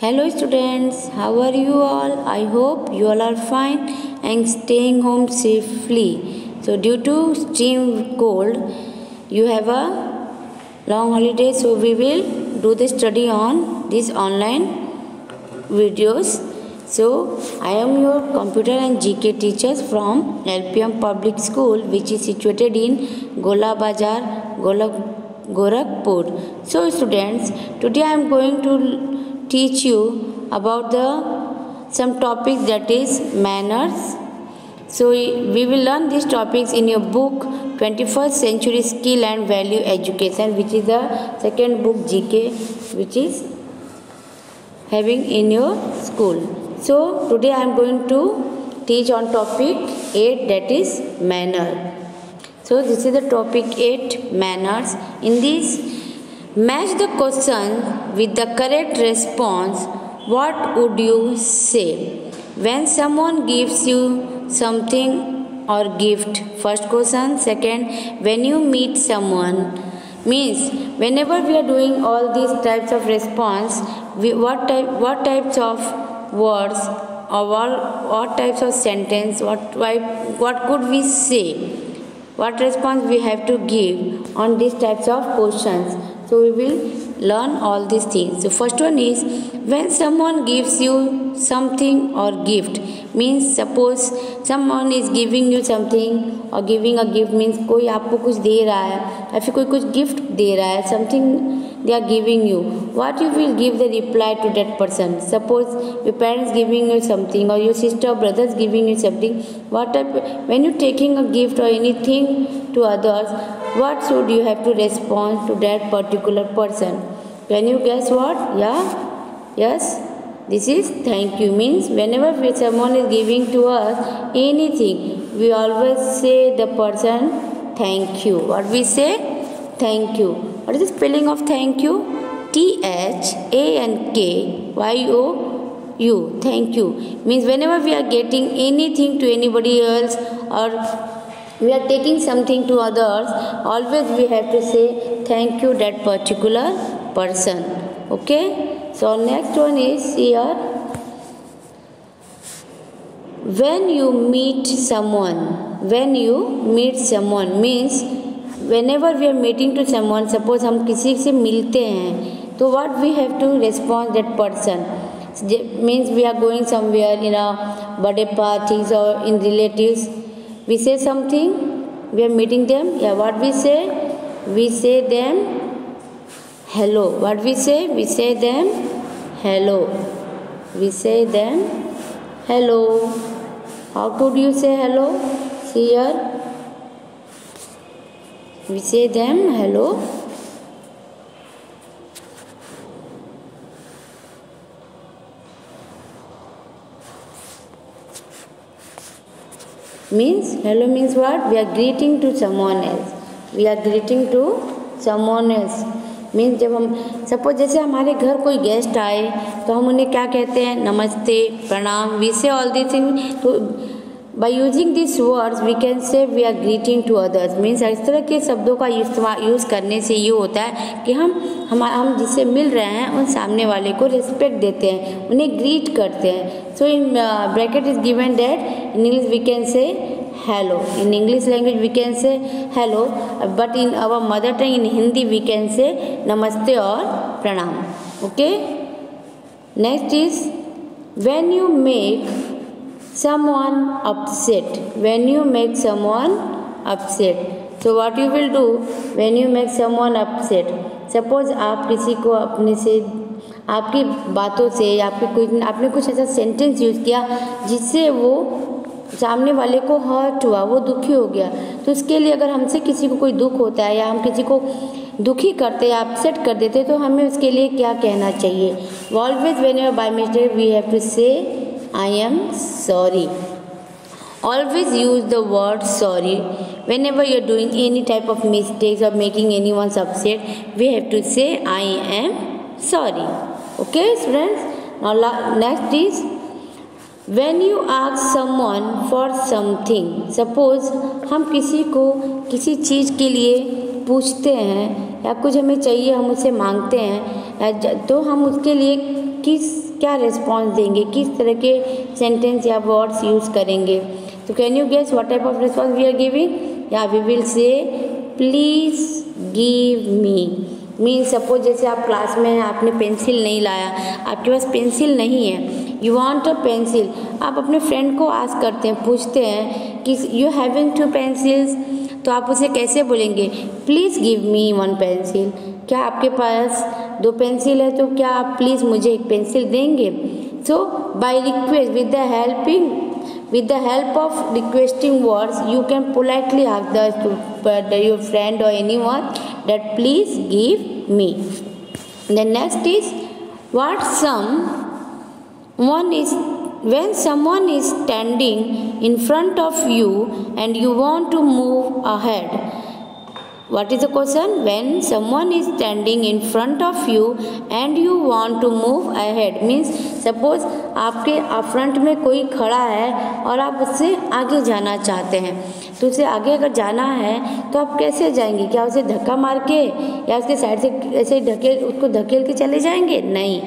Hello students, how are you all? I hope you all are fine and staying home safely. So due to extreme cold, you have a long holiday, so we will do the study on these online videos. So I am your computer and GK teachers from LPM Public School, which is situated in Gola Bazar, Gorakhpur. So students, today I am going to teach you about some topics, that is manners. So we will learn these topics in your book 21st Century Skill and Value Education, which is the second book GK which is having in your school. So today I am going to teach on topic 8, that is manner. So this is the topic 8, manners. In this, match the question with the correct response. What would you say when someone gives you something or gift? First question. Second, when you meet someone. Means whenever we are doing all these types of response, what types of words or what types of sentence, what could we say, what response we have to give on these types of questions. So we will learn all these things. So first one is, when someone gives you something or gift, means suppose someone is giving you something or giving a gift, means कोई आपको कुछ दे रहा है या फिर कोई कुछ gift दे रहा है, something they are giving you, what you will give the reply to that person? Suppose your parents giving you something or your sister or brothers giving you something, when you taking a gift or anything to others, what should you have to respond to that particular person? Can you guess what? Yeah? Yes? This is thank you. Means whenever someone is giving to us anything, we always say the person thank you. What we say? Thank you. What is the spelling of thank you? THANKYOU. Thank you. Means whenever we are getting anything to anybody else or we are taking something to others, always we have to say thank you that particular person. Okay? So next one is here, when you meet someone means whenever we are meeting to someone, suppose हम किसी से मिलते हैं, तो what we have to respond that person. Means we are going somewhere in a birthday parties or in relatives, we say something, we are meeting them, yeah, what we say? We say them hello. What we say? We say them hello. We say them hello. How could you say hello? See here. We say them hello. Means hello means what? We are greeting to someone else. We are greeting to someone else. Means जब हम suppose जैसे हमारे घर कोई guest आए तो हम उन्हें क्या कहते हैं? नमस्ते, pranam. We say all this thing. तो by using this words we can say we are greeting to others. Means इस तरह के शब्दों का यूज़ करने से ये होता है कि हम जिससे मिल रहे हैं उन सामने वाले को रिस्पेक्ट देते हैं, उन्हें ग्रीट करते हैं. So in bracket is given that in English we can say hello. In English language we can say hello, but in our mother tongue in Hindi we can say namaste or pranam. Okay? Next is, when you make someone upset. When you make someone upset. So what you will do when you make someone upset? Suppose आप किसी को अपने से, आपकी बातों से, आपने कुछ ऐसा सेंटेंस यूज़ किया जिससे वो सामने वाले को हर्ट हुआ, वो दुखी हो गया. तो उसके लिए अगर हमसे किसी को कोई दुख होता है या हम किसी को दुखी करते हैं, अपसेट कर देते हैं, तो हमें उसके लिए क्या कहना चाहिए? Always whenever by mistake we have to say I am sorry. Always use the word sorry whenever you are doing any type of mistakes or making anyone upset. We have to say I am sorry. Okay students? Now next is, when you ask someone for something. Suppose हम किसी को किसी चीज़ के लिए पूछते हैं या कुछ हमें चाहिए, हम उससे मांगते हैं, तो हम उसके लिए किस क्या रिस्पॉन्स देंगे, किस तरह के सेंटेंस या वर्ड्स यूज़ करेंगे. तो can you guess what type of response we are giving. या we will say please give me. Mean suppose जैसे आप क्लास में हैं, आपने पेंसिल नहीं लाया, आपके पास पेंसिल नहीं है, यू वांट अ पेंसिल. आप अपने फ्रेंड को आस्क करते हैं, पूछते हैं कि यू हैविंग 2 पेंसिल्स. तो आप उसे कैसे बोलेंगे, प्लीज़ गिव मी 1 पेंसिल. क्या आपके पास 2 पेंसिल है, तो क्या आप प्लीज़ मुझे 1 पेंसिल देंगे. So by request, with the help of requesting words, you can politely ask your friend or anyone that please give me. The next is when someone is standing in front of you and you want to move ahead. What is the question? When someone is standing in front of you and you want to move ahead, means suppose आपके front में कोई खड़ा है और आप उससे आगे जाना चाहते हैं. तो उसे आगे अगर जाना है तो आप कैसे जाएंगे. क्या उसे धक्का मार के या उसके साइड से ऐसे उसको धकेल के चले जाएंगे. नहीं,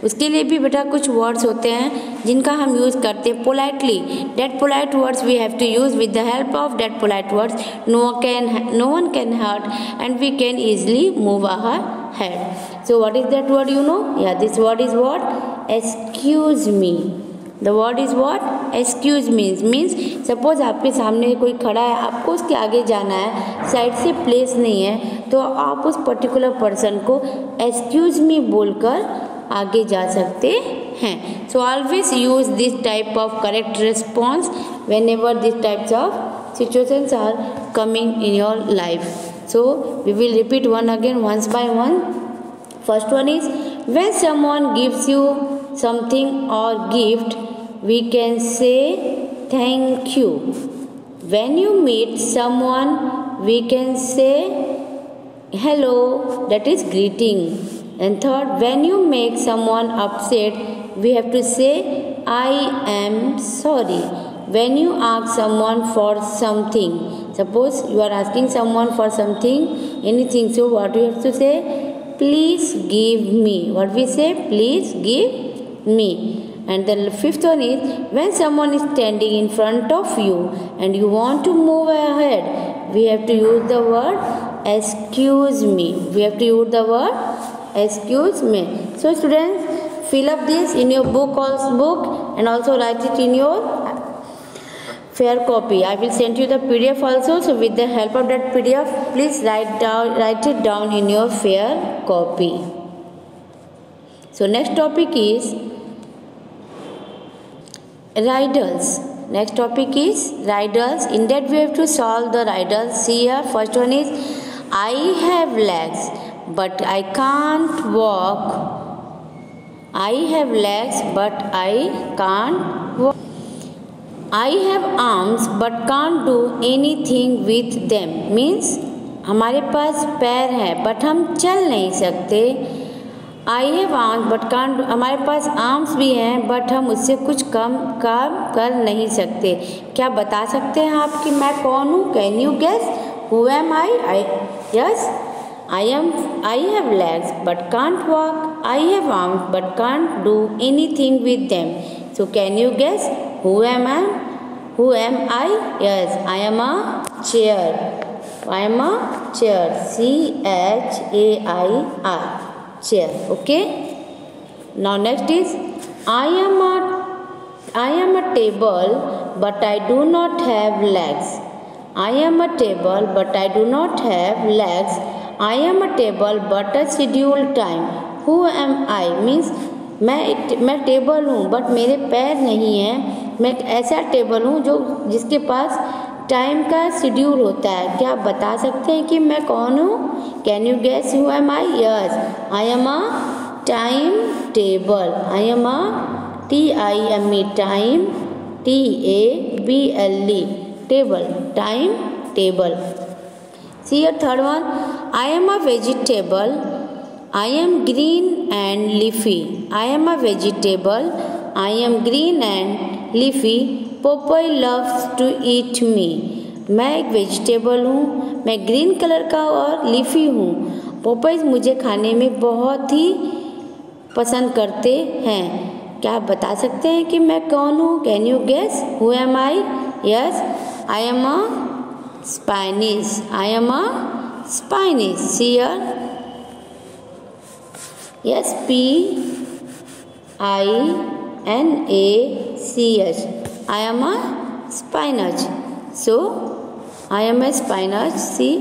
उसके लिए भी बेटा कुछ वर्ड्स होते हैं जिनका हम यूज़ करते हैं politely. That polite words we have to use. With the help of that polite words no one can hurt and we can easily move ahead. So what is that word, you know? Yeah, this word is what? Excuse me. The word is what? Excuse me. means suppose आपके सामने कोई खड़ा है, आपको उसके आगे जाना है, साइड से प्लेस नहीं है, तो आप उस पर्टिकुलर पर्सन को excuse me बोलकर आगे जा सकते हैं. So always use this type of correct response whenever these types of situations are coming in your life. So we will repeat once by one. First one is when someone gives you something or gift, we can say thank you. When you meet someone, we can say hello, that is greeting. And third, when you make someone upset, we have to say I am sorry. When you ask someone for something, suppose you are asking someone for something, anything, so what you have to say, please give me. What we say, please give me. And the fifth one is when someone is standing in front of you and you want to move ahead, we have to use the word excuse me. We have to use the word excuse me. So students, fill up this in your book and also write it in your fair copy. I will send you the PDF also. So with the help of that PDF, please write it down in your fair copy. So next topic is riddles. Next topic is riddles. In that we have to solve the riddles. See here, first one is I have legs but I can't walk. I have legs but I can't walk. I have arms but can't do anything with them. Means हमारे पास पैर है but हम चल नहीं सकते. I have arms but can't, हमारे पास arms भी हैं बट हम उससे कुछ काम कर नहीं सकते. क्या बता सकते हैं आप कि मैं कौन हूँ? Can you guess who am I? Yes, I have legs but can't walk. I have arms but can't do anything with them. So can you guess who am I? Who am I? Yes, I am a chair. I am a chair. CHAIR. Chair. Okay. Now next is I am a table but I do not have legs. I am a table but I do not have legs. I am a table but a scheduled time. Who am I? Means मैं table हूँ but मेरे पैर नहीं हैं. मैं एक ऐसा table हूँ जिसके पास टाइम का शेड्यूल होता है. क्या आप बता सकते हैं कि मैं कौन हूँ? Can you guess who am I? Yes, I am a time table. I am a TIME time, TABLE table, time table. See your third one. I am a vegetable. I am green and leafy. I am a vegetable. I am green and leafy. Popeye loves to eat me. मैं एक vegetable हूँ, मैं green colour का और leafy हूँ. पोपाइज मुझे खाने में बहुत ही पसंद करते हैं. क्या आप बता सकते हैं कि मैं कौन हूँ? Can you guess who am I? Yes, I am a Spanish. I am a Spanish. See here. Yes, P-I-N-A-C-H. I am a spinach. So, I am a spinach. See.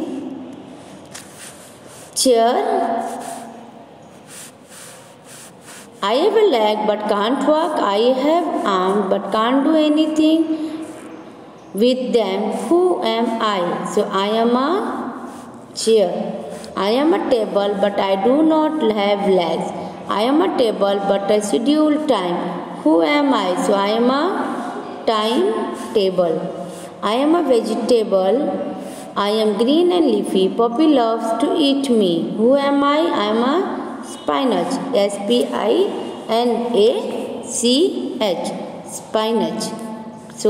Chair. I have a leg but can't walk. I have arms but can't do anything with them. Who am I? So I am a chair. I am a table but I do not have legs. I am a table but I schedule time. Who am I? So I am a time table. I am a vegetable. I am green and leafy. Puppy loves to eat me. Who am I? I am a spinach. S-P-I-N-A-C-H. Spinach. So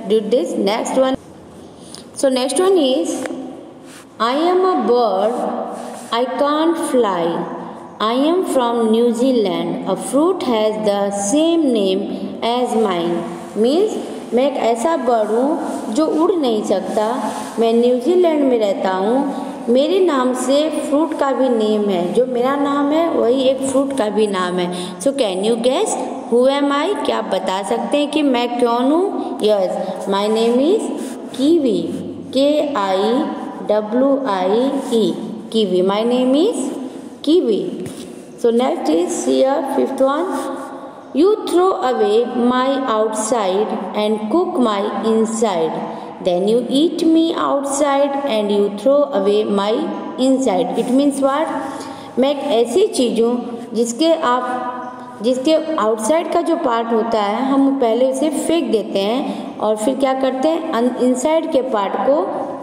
do this next one. So next one is I am a bird. I can't fly. I am from New Zealand. A fruit has the same name as mine. Means मैं एक ऐसा bird हूँ जो उड़ नहीं सकता. मैं New Zealand में रहता हूँ. मेरे नाम से फ्रूट का भी नेम है. जो मेरा नाम है वही एक फ्रूट का भी नाम है. So can you guess who am I? क्या आप बता सकते हैं कि मैं कौन हूँ? Yes, my name is Kiwi. K-I-W-I-E. Kiwi. My name is Kiwi. So next is here fifth one. You throw away my outside and cook my inside. Then you eat me outside and you throw away my inside. It means what? मैं एक ऐसी चीज़ हूँ जिसके outside का जो part होता है हम पहले उसे फेंक देते हैं और फिर क्या करते हैं, इनसाइड के पार्ट को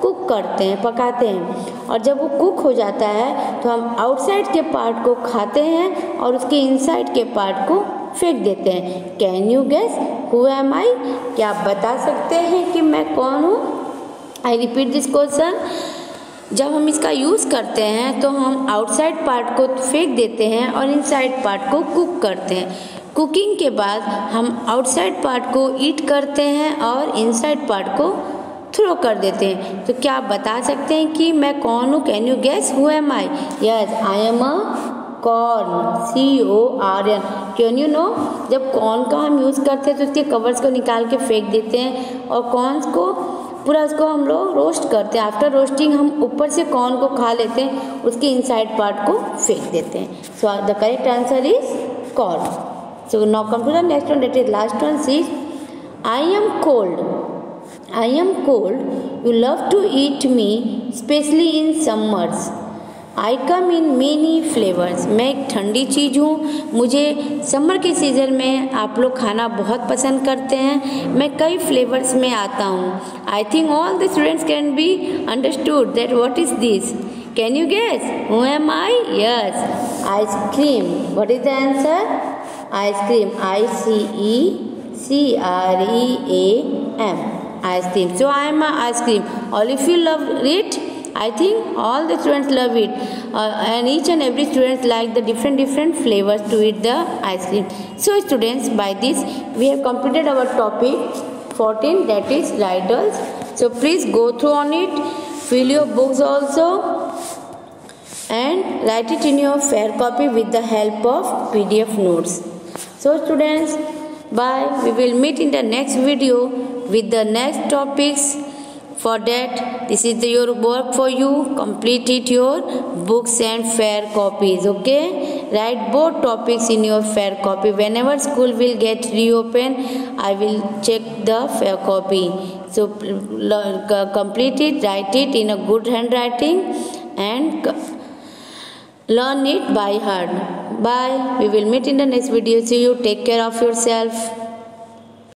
कुक करते हैं, पकाते हैं. और जब वो कुक हो जाता है तो हम आउटसाइड के पार्ट को खाते हैं और उसके इनसाइड के पार्ट को फेंक देते हैं. Can you guess who am I? क्या आप बता सकते हैं कि मैं कौन हूँ? I repeat this question. जब हम इसका यूज़ करते हैं तो हम आउटसाइड पार्ट को फेंक देते हैं और इनसाइड पार्ट को कुक करते हैं. कुकिंग के बाद हम आउटसाइड पार्ट को ईट करते हैं और इनसाइड पार्ट को थ्रो कर देते हैं. तो क्या आप बता सकते हैं कि मैं कौन हूँ? Can you guess who am I? Yes, I am a corn. C-O-R-N. Can you know, जब कॉर्न का हम यूज़ करते हैं तो उसके कवर्स को निकाल के फेंक देते हैं और कॉर्न्स को पूरा उसको हम लोग रोस्ट करते हैं. आफ्टर रोस्टिंग हम ऊपर से कॉर्न को खा लेते हैं, उसके इनसाइड पार्ट को फेंक देते हैं. So the correct answer is corn. So now come to the next one, that is last one. See, I am cold. I am cold. You love to eat me, especially in summers. I come in many flavors. मैं एक ठंडी चीज़ हूँ. मुझे summer के season में आप लोग खाना बहुत पसंद करते हैं. मैं कई फ्लेवर्स में आता हूँ. I think all the students can be understood that what is this. Can you guess? Who am I? Yes, ice cream. What is the answer? Ice cream. I-C-E-C-R-E-A-M. Ice cream. So I am an ice cream. All of you love it. I think all the students love it, and each and every student like the different flavors to eat the ice cream. So students, by this we have completed our topic 14, that is riddles. So please go through on it, fill your books also, and write it in your fair copy with the help of PDF notes. So students, bye. We will meet in the next video with the next topics. For that, this is your work for you. Complete it your books and fair copies. Okay, write both topics in your fair copy. Whenever school will get reopened, I will check the fair copy. So complete it, write it in a good handwriting, and learn it by heart. Bye. We will meet in the next video. See you. Take care of yourself.